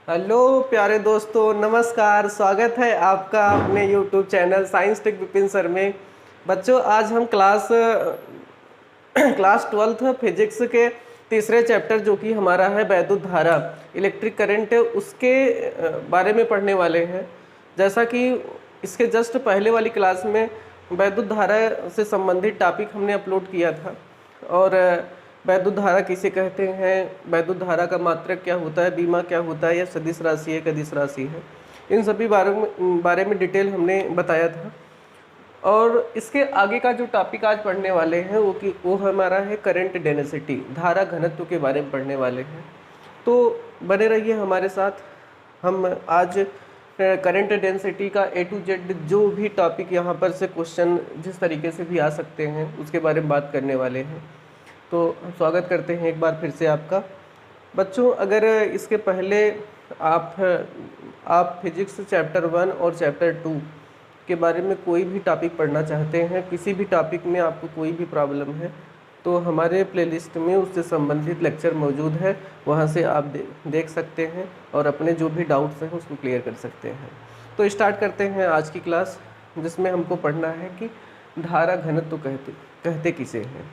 Hello प्यारे दोस्तों, नमस्कार। स्वागत है आपका अपने YouTube channel science tech Vipin sir में। बच्चों, आज हम क्लास 12th फिजिक्स के तीसरे चैप्टर जो कि हमारा है वैद्युत धारा, इलेक्ट्रिक करंट, उसके बारे में पढ़ने वाले हैं। जैसा कि इसके जस्ट पहले वाली क्लास में वैद्युत धारा से संबंधित टॉपिक हमने अपलोड किया था और वैद्युत धारा किसे कहते हैं, वैद्युत धारा का मात्रक क्या होता है, बीमा क्या होता है, या सदिश राशि है, कदिश राशि है, इन सभी बारे में डिटेल हमने बताया था। और इसके आगे का जो टॉपिक आज पढ़ने वाले हैं वो हमारा है करंट डेंसिटी, धारा घनत्व के बारे में पढ़ने वाले हैं। तो बने रहिए हमारे साथ। हम आज करंट डेंसिटी का A to Z जो भी टॉपिक यहाँ पर से क्वेश्चन जिस तरीके से भी आ सकते हैं उसके बारे में बात करने वाले हैं। तो स्वागत करते हैं एक बार फिर से आपका। बच्चों, अगर इसके पहले आप फिजिक्स चैप्टर 1 और चैप्टर 2 के बारे में कोई भी टॉपिक पढ़ना चाहते हैं, किसी भी टॉपिक में आपको कोई भी प्रॉब्लम है, तो हमारे प्लेलिस्ट में उससे संबंधित लेक्चर मौजूद है, वहाँ से आप देख सकते हैं और अपने जो भी डाउट्स हैं उसको क्लियर कर सकते हैं। तो स्टार्ट करते हैं आज की क्लास, जिसमें हमको पढ़ना है कि धारा घनत्व कहते किसे हैं।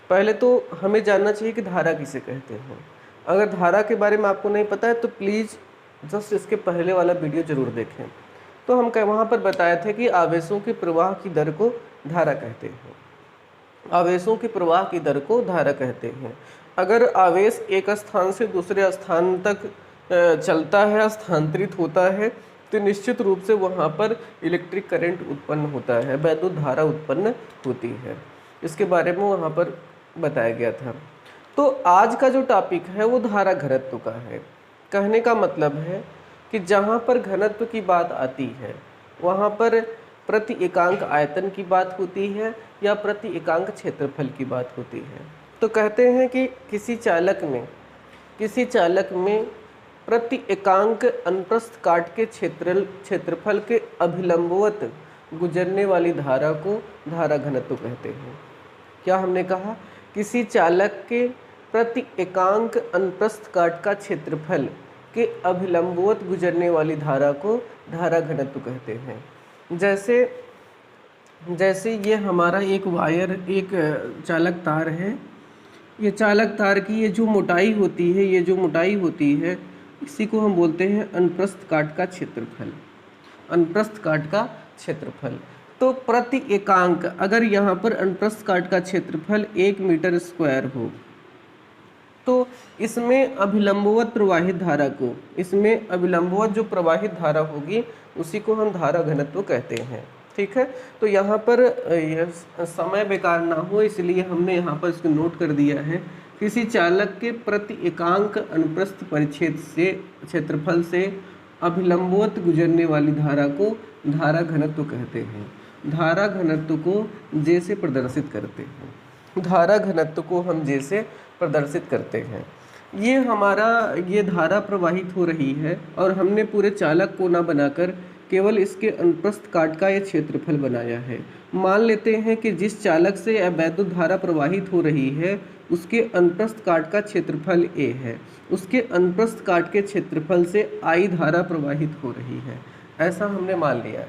पहले तो हमें जानना चाहिए कि धारा किसे कहते हैं। अगर धारा के बारे में आपको नहीं पता है तो प्लीज़ जस्ट इसके पहले वाला वीडियो ज़रूर देखें। तो हम वहाँ पर बताए थे कि आवेशों के प्रवाह की दर को धारा कहते हैं। आवेशों के प्रवाह की दर को धारा कहते हैं। अगर आवेश एक स्थान से दूसरे स्थान तक चलता है, स्थानांतरित होता है, तो निश्चित रूप से वहाँ पर इलेक्ट्रिक करंट उत्पन्न होता है, वैद्युत धारा उत्पन्न होती है। इसके बारे में वहाँ पर बताया गया था। तो आज का जो टॉपिक है वो धारा घनत्व का है। कहने का मतलब है कि जहाँ पर घनत्व की बात आती है वहाँ पर प्रति एकांक आयतन की बात होती है या प्रति एकांक क्षेत्रफल की बात होती है। तो कहते हैं कि किसी चालक में प्रति एकांक अनुप्रस्थ काट के क्षेत्रफल के अभिलंबवत गुजरने वाली धारा को धारा घनत्व कहते हैं। क्या हमने कहा? किसी चालक के प्रति एकांक अनुप्रस्थ काट का क्षेत्रफल के अभिलंबवत गुजरने वाली धारा को धारा घनत्व कहते हैं। जैसे ये हमारा एक वायर, एक चालक तार है। ये चालक तार की ये जो मोटाई होती है, इसी को हम बोलते हैं अनुप्रस्थ काट का क्षेत्रफल। अनुप्रस्थ काट का क्षेत्रफल। तो प्रति एकांक, अगर यहाँ पर अनुप्रस्थ काट का क्षेत्रफल 1 मीटर स्क्वायर हो, तो इसमें अभिलंबवत जो प्रवाहित धारा होगी उसी को हम धारा घनत्व कहते हैं। ठीक है। तो यहाँ पर समय बेकार ना हो इसलिए हमने यहाँ पर इसको नोट कर दिया है। किसी चालक के प्रति एकांक अनुप्रस्थ परिच्छेद से क्षेत्रफल से अभिलंबवत गुजरने वाली धारा को धारा घनत्व कहते हैं। धारा घनत्व को जैसे प्रदर्शित करते हैं। धारा घनत्व को हम जैसे प्रदर्शित करते हैं। ये धारा प्रवाहित हो रही है और हमने पूरे चालक को ना बनाकर केवल इसके अनुप्रस्थ काट का ये क्षेत्रफल बनाया है। मान लेते हैं कि जिस चालक से वैद्युत धारा प्रवाहित हो रही है उसके अनुप्रस्थ काट का क्षेत्रफल A है, उसके अनुप्रस्थ काट के क्षेत्रफल से I धारा प्रवाहित हो रही है, ऐसा हमने मान लिया है।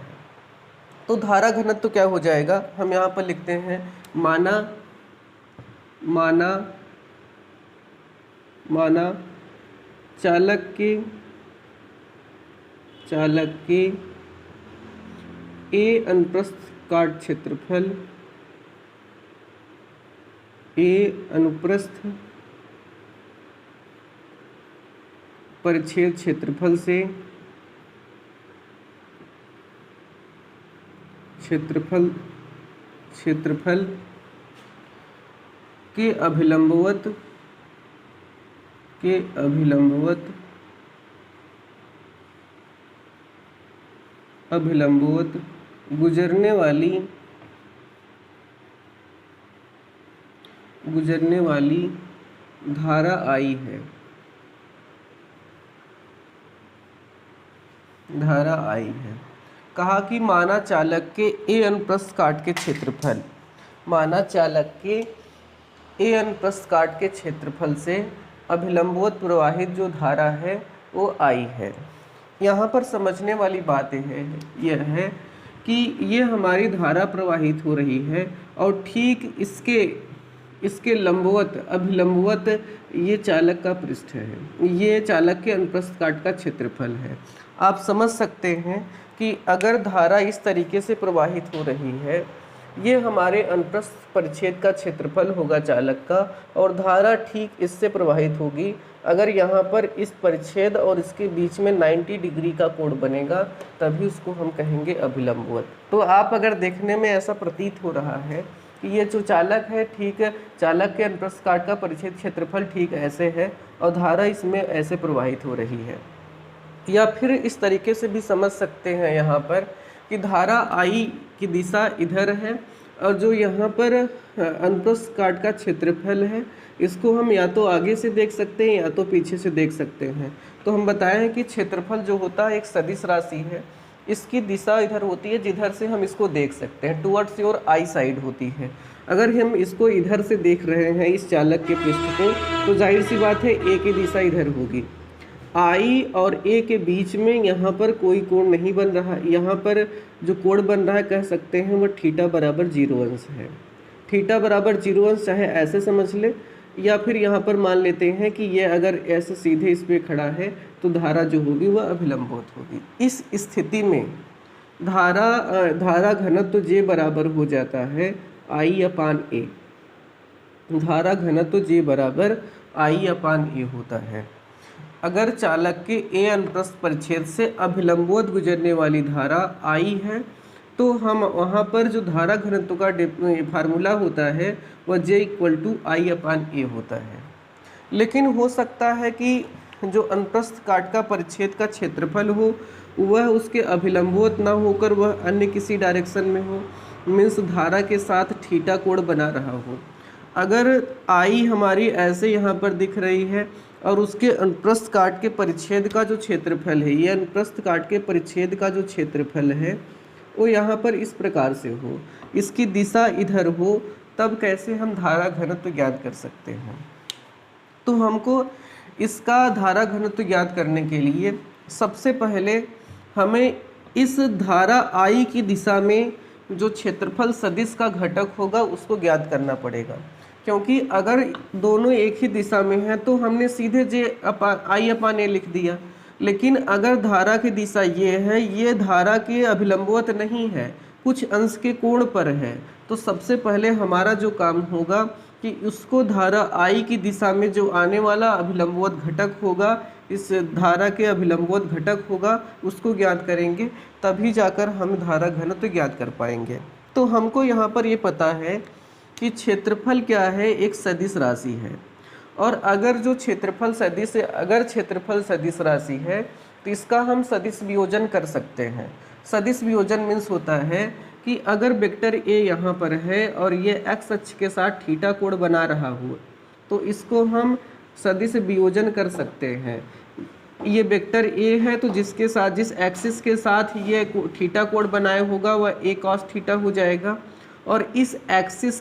तो धारा घनत्व क्या हो जाएगा? हम यहाँ पर लिखते हैं माना चालक के A अनुप्रस्थ काट क्षेत्रफल, A अनुप्रस्थ परिच्छेद क्षेत्रफल से क्षेत्रफल के अभिलंबवत गुजरने वाली धारा I है। कहा कि माना चालक के A अनुप्रस्थ काट के क्षेत्रफल से अभिलंबवत प्रवाहित जो धारा है वो आई है। यहाँ पर समझने वाली बात यह है कि ये हमारी धारा प्रवाहित हो रही है और ठीक इसके लंबवत अभिलंबवत ये चालक का पृष्ठ है, ये चालक के अनुप्रस्थ काट का क्षेत्रफल है। आप समझ सकते हैं कि अगर धारा इस तरीके से प्रवाहित हो रही है, ये हमारे अनुप्रस्थ परिच्छेद का क्षेत्रफल होगा चालक का, और धारा ठीक इससे प्रवाहित होगी। अगर यहाँ पर इस परिच्छेद और इसके बीच में 90 डिग्री का कोण बनेगा, तभी उसको हम कहेंगे अभिलंबवत। तो आप अगर देखने में ऐसा प्रतीत हो रहा है कि ये जो चालक है, ठीक है, चालक के अनुप्रस्थ काट का परिच्छेद क्षेत्रफल ठीक ऐसे है और धारा इसमें ऐसे प्रवाहित हो रही है। या फिर इस तरीके से भी समझ सकते हैं यहाँ पर कि धारा आई की दिशा इधर है और जो यहाँ पर अनुप्रस्थ काट का क्षेत्रफल है, इसको हम या तो आगे से देख सकते हैं या तो पीछे से देख सकते हैं। तो हम बताए हैं कि क्षेत्रफल जो होता है एक सदिश राशि है, इसकी दिशा इधर होती है जिधर से हम इसको देख सकते हैं, टुवर्ड्स योर आई साइड होती है। अगर हम इसको इधर से देख रहे हैं इस चालक के पृष्ठ को, तो जाहिर सी बात है ए की दिशा इधर होगी। आई और ए के बीच में यहाँ पर कोई कोण नहीं बन रहा, यहाँ पर जो कोण बन रहा है कह सकते हैं वह थीटा बराबर 0 अंश है। थीटा बराबर 0 अंश चाहे ऐसे समझ ले या फिर यहाँ पर मान लेते हैं कि ये अगर ऐसे सीधे इस पर खड़ा है तो धारा जो होगी वह अभिलंबवत होगी। इस स्थिति में धारा घनत्व J बराबर हो जाता है I/A। धारा घनत्व J बराबर I/A होता है। अगर चालक के ए अनुप्रस्थ परिच्छेद से अभिलंबवत गुजरने वाली धारा आई है, तो हम वहाँ पर जो धारा घनत्व का फार्मूला होता है वह J = I/A होता है। लेकिन हो सकता है कि जो अनुप्रस्थ काट का परिच्छेद का क्षेत्रफल हो वह उसके अभिलंबवत ना होकर वह अन्य किसी डायरेक्शन में हो, मीन्स धारा के साथ थीटा कोण बना रहा हो। अगर आई हमारी ऐसे यहाँ पर दिख रही है और उसके अनुप्रस्थ काट के परिच्छेद का जो क्षेत्रफल है, ये अनुप्रस्थ काट के परिच्छेद का जो क्षेत्रफल है वो यहाँ पर इस प्रकार से हो, इसकी दिशा इधर हो, तब कैसे हम धारा घनत्व ज्ञात कर सकते हैं। तो हमको इसका धारा घनत्व ज्ञात करने के लिए सबसे पहले हमें इस धारा आई की दिशा में जो क्षेत्रफल सदिश का घटक होगा उसको ज्ञात करना पड़ेगा, क्योंकि अगर दोनों एक ही दिशा में हैं तो हमने सीधे I/A लिख दिया। लेकिन अगर धारा की दिशा ये है, ये धारा के अभिलंबवत नहीं है, कुछ अंश के कोण पर है, तो सबसे पहले हमारा जो काम होगा कि उसको धारा I की दिशा में जो आने वाला अभिलंबवत घटक होगा, इस धारा के अभिलंबवत घटक होगा, उसको ज्ञात करेंगे, तभी जाकर हम धारा घनत्व ज्ञात कर पाएंगे। तो हमको यहाँ पर ये पता है कि क्षेत्रफल क्या है, एक सदिश राशि है। और अगर जो क्षेत्रफल सदिश है, अगर क्षेत्रफल सदिश राशि है तो इसका हम सदिश वियोजन कर सकते हैं। सदिश वियोजन मीन्स होता है कि अगर वेक्टर ए यहाँ पर है और ये एक्स अक्ष के साथ थीटा कोण बना रहा हो, तो इसको हम सदिश वियोजन कर सकते हैं। ये वेक्टर ए है तो जिसके साथ, जिस एक्सिस के साथ ये थीटा कोण बनाए होगा वह ए कॉस थीटा हो जाएगा, और इस एक्सिस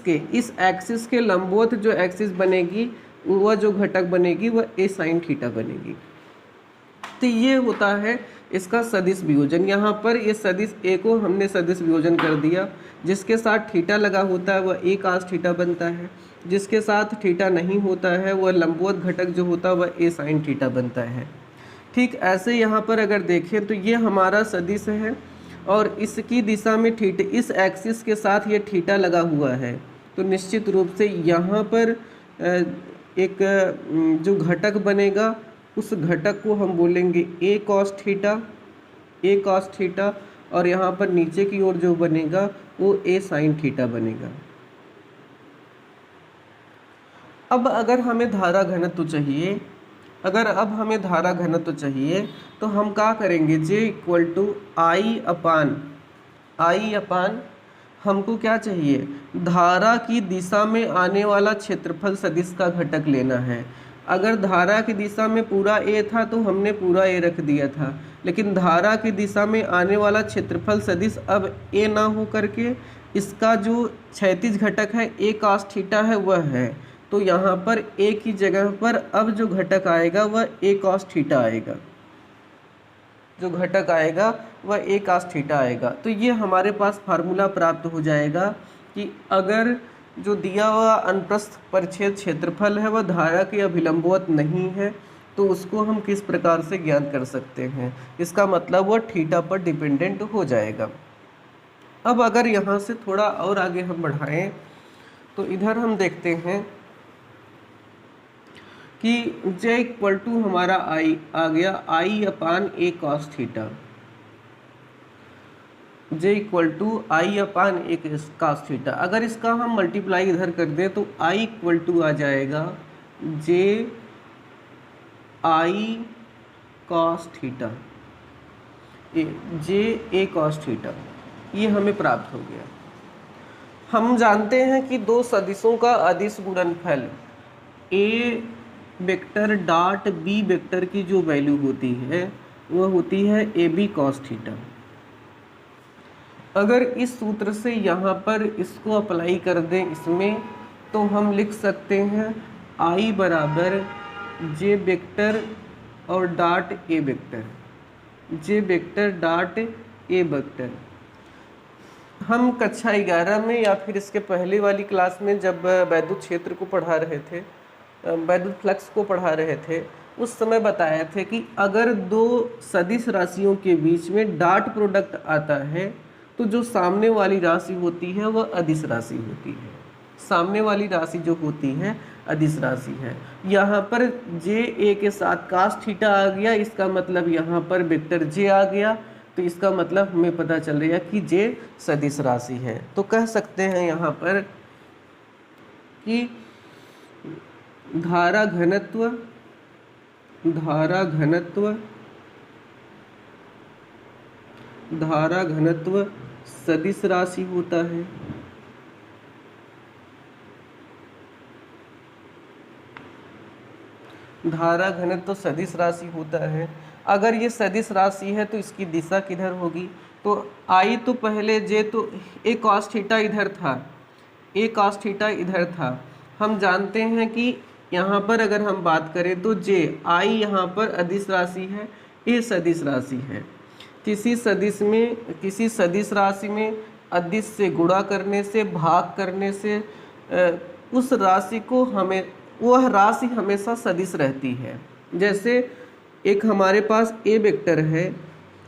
के लंबवत जो एक्सिस बनेगी, वह जो घटक बनेगी वह ए साइन थीटा बनेगी। तो ये होता है इसका सदिश वियोजन। यहाँ पर ये सदिश ए को हमने सदिश वियोजन कर दिया, जिसके साथ थीटा लगा होता है वह ए कॉस थीटा बनता है, जिसके साथ थीटा नहीं होता है वह लंबवत घटक जो होता है वह ए साइन थीटा बनता है। ठीक ऐसे यहाँ पर अगर देखें तो ये हमारा सदिश है और इसकी दिशा में थीटा, इस एक्सिस के साथ ये थीटा लगा हुआ है, तो निश्चित रूप से यहाँ पर एक जो घटक बनेगा उस घटक को हम बोलेंगे ए कॉस थीटा, और यहाँ पर नीचे की ओर जो बनेगा वो ए साइन थीटा बनेगा। अब अगर हमें धारा घनत्व चाहिए, तो हम क्या करेंगे, J = हमको क्या चाहिए, धारा की दिशा में आने वाला क्षेत्रफल सदिश का घटक लेना है। अगर धारा की दिशा में पूरा ए था तो हमने पूरा ए रख दिया था, लेकिन धारा की दिशा में आने वाला क्षेत्रफल सदिश अब ए ना हो करके इसका जो क्षैतिज घटक है ए कॉस थीटा है वह है, तो यहाँ पर ए की जगह पर अब जो घटक आएगा वह ए कॉस थीटा आएगा। जो घटक आएगा वह a cos थीटा आएगा। तो ये हमारे पास फार्मूला प्राप्त हो जाएगा कि अगर जो दिया हुआ अनुप्रस्थ परिच्छेद क्षेत्रफल है वह धारा के अभिलंबवत नहीं है तो उसको हम किस प्रकार से ज्ञात कर सकते हैं। इसका मतलब वह थीटा पर डिपेंडेंट हो जाएगा। अब अगर यहाँ से थोड़ा और आगे हम बढ़ाएं तो इधर हम देखते हैं कि j इक्वल टू हमारा i आ गया i upon a cos theta. j equal to i upon a cos theta. अगर इसका हम मल्टीप्लाई इधर कर दें तो i इक्वल टू आ जाएगा j i cos theta, j a cos theta, ये हमें प्राप्त हो गया। हम जानते हैं कि दो सदिशों का अदिश गुणनफल a vector dot b vector की जो वैल्यू होती है वह होती है ab cos थीटा। अगर इस सूत्र से यहाँ पर इसको अप्लाई कर दें इसमें तो हम लिख सकते हैं i बराबर j वेक्टर और dot a vector, j vector dot a vector. हम कक्षा 11 में या फिर इसके पहले वाली क्लास में जब वैद्युत क्षेत्र को पढ़ा रहे थे, वैद्युत फ्लक्स को पढ़ा रहे थे, उस समय बताया थे कि अगर दो सदिश राशियों के बीच में डॉट प्रोडक्ट आता है तो जो सामने वाली राशि होती है वह अदिश राशि होती है। सामने वाली राशि जो होती है अदिश राशि है। यहाँ पर जे ए के साथ cos थीटा आ गया, इसका मतलब यहाँ पर वेक्टर जे आ गया, तो इसका मतलब हमें पता चल रहा है कि जे सदिश राशि है। तो कह सकते हैं यहाँ पर कि धारा घनत्व सदिश राशि होता है। धारा घनत्व सदिश राशि होता है। अगर ये सदिश राशि है तो इसकी दिशा किधर होगी? तो आई तो पहले जे तो a cos थीटा इधर था, a cos थीटा इधर था। हम जानते हैं कि यहाँ पर अगर हम बात करें तो जे आई यहाँ पर अदिश राशि है, a सदिश राशि है। किसी सदिश राशि में अदिश से गुणा करने से, भाग करने से उस राशि को वह राशि हमेशा सदिश रहती है। जैसे एक हमारे पास a वेक्टर है,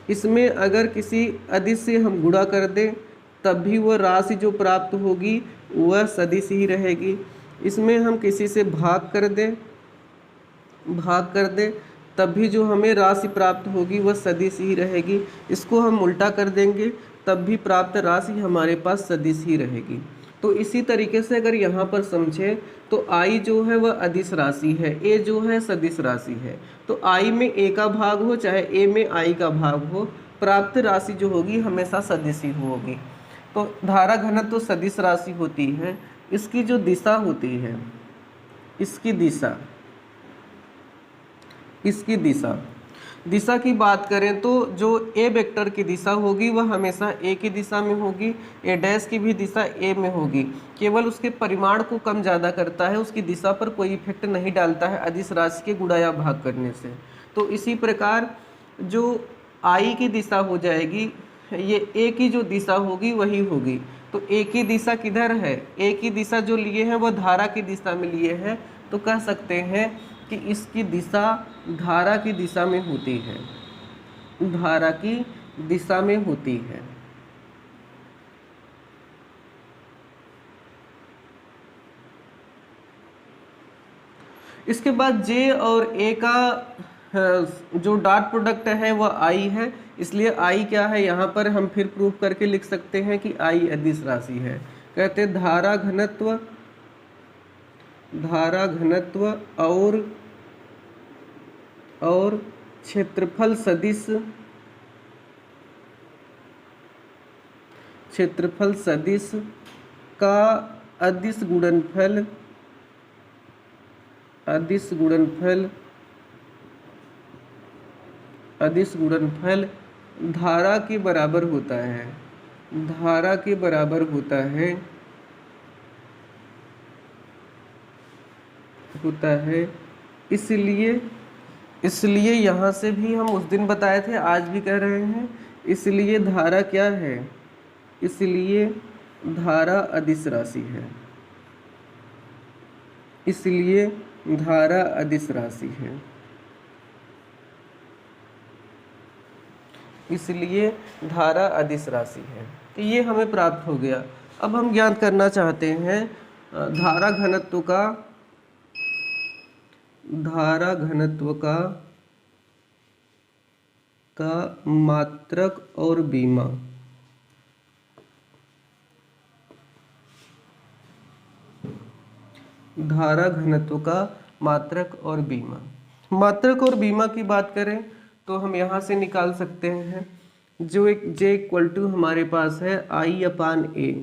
इसमें अगर किसी अदिश से हम गुणा कर दें तब भी वह राशि जो प्राप्त होगी वह सदिश ही रहेगी। इसमें हम किसी से भाग कर दें तब भी जो हमें राशि प्राप्त होगी वह सदिश ही रहेगी। इसको हम उल्टा कर देंगे तब भी प्राप्त राशि हमारे पास सदिश ही रहेगी। तो इसी तरीके से अगर यहाँ पर समझें तो i जो है वह अदिश राशि है, a जो है सदिश राशि है। तो i में a का भाग हो चाहे a में i का भाग हो, प्राप्त राशि जो होगी हमेशा सदिश ही होगी। तो धारा घनत्व तो सदिश राशि होती है। इसकी जो दिशा होती है, इसकी दिशा की बात करें तो जो a वेक्टर की दिशा होगी वह हमेशा a की दिशा में होगी, a डैश की भी दिशा a में होगी। केवल उसके परिमाण को कम ज़्यादा करता है, उसकी दिशा पर कोई इफेक्ट नहीं डालता है अदिश राशि के गुणा या भाग करने से। तो इसी प्रकार जो i की दिशा हो जाएगी, ये a की जो दिशा होगी वही होगी। तो a की दिशा किधर है? a की दिशा जो लिए हैं वह धारा की दिशा में लिए हैं। तो कह सकते हैं कि इसकी दिशा धारा की दिशा में होती है, धारा की दिशा में होती है। इसके बाद J और A का जो डॉट प्रोडक्ट है वह I है, इसलिए I क्या है यहाँ पर हम फिर प्रूव करके लिख सकते हैं कि I अदिश राशि है। कहते हैं धारा घनत्व और क्षेत्रफल सदिश का अदिश गुणनफल धारा के बराबर होता है। इसलिए इसलिए यहाँ से भी हम उस दिन बताए थे, आज भी कह रहे हैं, इसलिए धारा क्या है, इसलिए धारा अदिश राशि है, इसलिए धारा अदिश राशि है, इसलिए धारा अदिश राशि है। तो ये हमें प्राप्त हो गया। अब हम ज्ञात करना चाहते हैं धारा घनत्व का, धारा घनत्व का मात्रक और बीमा। धारा घनत्व का मात्रक और बीमा। मात्रक और बीमा की बात करें तो हम यहाँ से निकाल सकते हैं, जो एक J इक्वल टू हमारे पास है I/A।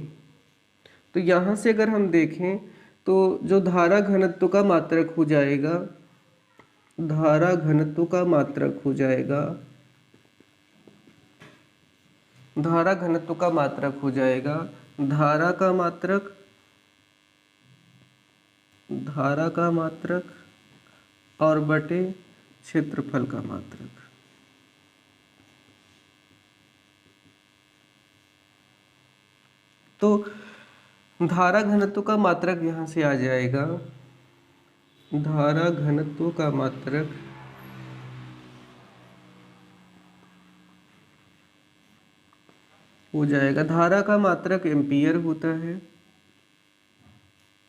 तो यहाँ से अगर हम देखें तो जो धारा घनत्व का मात्रक हो जाएगा, धारा घनत्व का मात्रक हो जाएगा, धारा घनत्व का मात्रक हो जाएगा धारा का मात्रक, धारा का मात्रक और बटे क्षेत्रफल का मात्रक। तो धारा घनत्व का मात्रक यहाँ से आ जाएगा, धारा घनत्व का मात्रक हो जाएगा, धारा का मात्रक एम्पियर होता है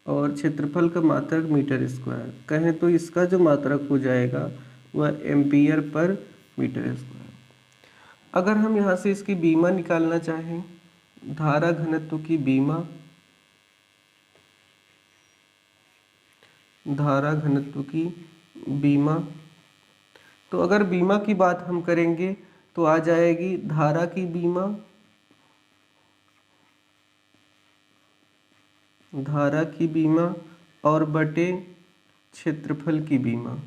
और क्षेत्रफल का मात्रक मीटर स्क्वायर। कहें तो इसका जो मात्रक हो जाएगा वह एम्पियर पर मीटर स्क्वायर। अगर हम यहाँ से इसकी बीमा निकालना चाहें, धारा घनत्व की बीमा, धारा घनत्व की बीमा, तो अगर बीमा की बात हम करेंगे तो आ जाएगी धारा की बीमा, धारा की बीमा और बटे क्षेत्रफल की बीमा।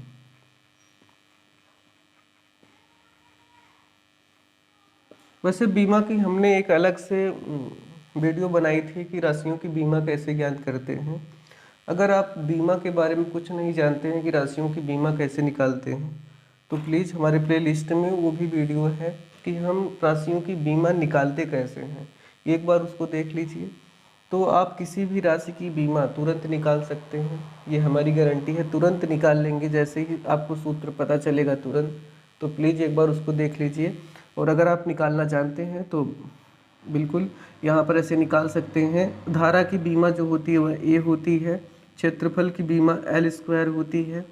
वैसे बीमा की हमने एक अलग से वीडियो बनाई थी कि राशियों की बीमा कैसे ज्ञात करते हैं। अगर आप बीमा के बारे में कुछ नहीं जानते हैं कि राशियों की बीमा कैसे निकालते हैं तो प्लीज़ हमारे प्लेलिस्ट में वो भी वीडियो है कि हम राशियों की बीमा निकालते कैसे हैं, एक बार उसको देख लीजिए। तो आप किसी भी राशि की बीमा तुरंत निकाल सकते हैं, ये हमारी गारंटी है, तुरंत निकाल लेंगे जैसे ही आपको सूत्र पता चलेगा तुरंत। तो प्लीज़ एक बार उसको देख लीजिए। और अगर आप निकालना जानते हैं तो बिल्कुल यहाँ पर ऐसे निकाल सकते हैं। धारा की बीमा जो होती है वह A होती है, क्षेत्रफल की बीमा L² होती है।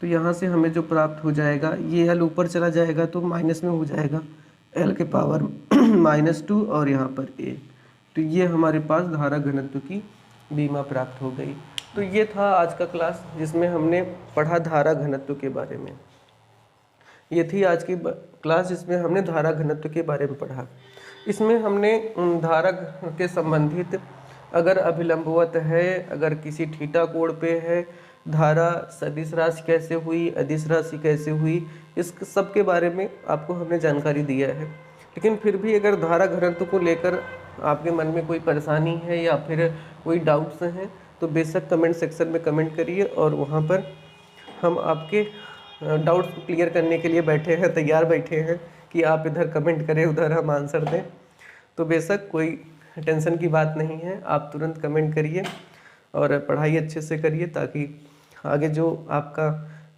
तो यहाँ से हमें जो प्राप्त हो जाएगा, ये L ऊपर चला जाएगा तो माइनस में हो जाएगा, L के पावर -2 और यहाँ पर A। तो ये हमारे पास धारा घनत्व की बीमा प्राप्त हो गई। तो ये था आज का क्लास जिसमें हमने पढ़ा धारा घनत्व के बारे में। ये थी आज की क्लास जिसमें हमने धारा घनत्व के बारे में पढ़ा। इसमें हमने धारा के संबंधित अगर अभिलंबवत है, अगर किसी थीटा कोण पे है, धारा सदिश राशि कैसे हुई, अदिश राशि कैसे हुई, इस सब के बारे में आपको हमने जानकारी दिया है। लेकिन फिर भी अगर धारा घनत्व को लेकर आपके मन में कोई परेशानी है या फिर कोई डाउट्स हैं तो बेशक कमेंट सेक्शन में कमेंट करिए और वहाँ पर हम आपके डाउट्स को क्लियर करने के लिए बैठे हैं, तैयार बैठे हैं कि आप इधर कमेंट करें उधर हम आंसर दें। तो बेशक कोई टेंशन की बात नहीं है, आप तुरंत कमेंट करिए और पढ़ाई अच्छे से करिए ताकि आगे जो आपका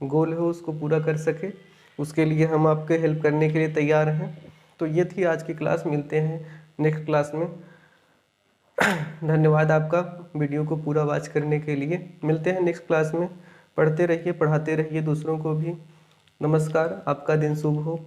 गोल हो उसको पूरा कर सके। उसके लिए हम आपके हेल्प करने के लिए तैयार हैं। तो ये थी आज की क्लास, मिलते हैं नेक्स्ट क्लास में। धन्यवाद आपका वीडियो को पूरा वॉच करने के लिए। मिलते हैं नेक्स्ट क्लास में। पढ़ते रहिए, पढ़ाते रहिए दूसरों को भी। नमस्कार, आपका दिन शुभ हो।